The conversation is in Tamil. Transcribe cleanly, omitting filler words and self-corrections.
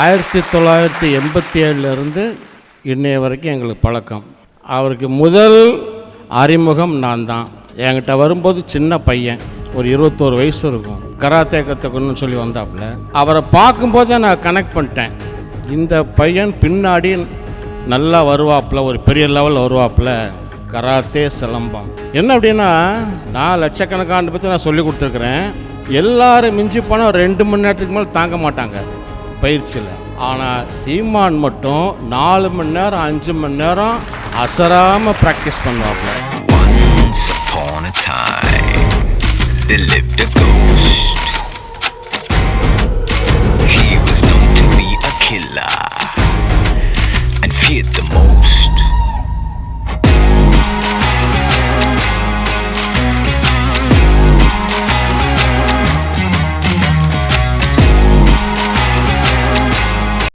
1987 இன்னைய வரைக்கும் எங்களுக்கு பழக்கம். அவருக்கு முதல் அறிமுகம் நான் தான். என்கிட்ட வரும்போது சின்ன பையன், ஒரு 21 வயசு இருக்கும். கராத்தே கற்றுக்கணும்னு சொல்லி வந்தாப்புல. அவரை பார்க்கும்போதே நான் கனெக்ட் பண்ணிட்டேன். இந்த பையன் பின்னாடி நல்லா வருவாப்பில், ஒரு பெரிய லெவலில் வருவாப்பில். கராத்தே சிலம்பம் என்ன அப்படின்னா, நான் லட்சக்கணக்கான பற்றி நான் சொல்லி கொடுத்துருக்குறேன். எல்லாரும் மிஞ்சி போனால் 2 மணி நேரத்துக்கு மேலே தாங்க மாட்டாங்க பயிற்சியில். ஆனால் சீமான் மட்டும் 4 மணி நேரம் 5 மணி நேரம் அசராமல் ப்ராக்டிஸ் பண்ணுவாங்க.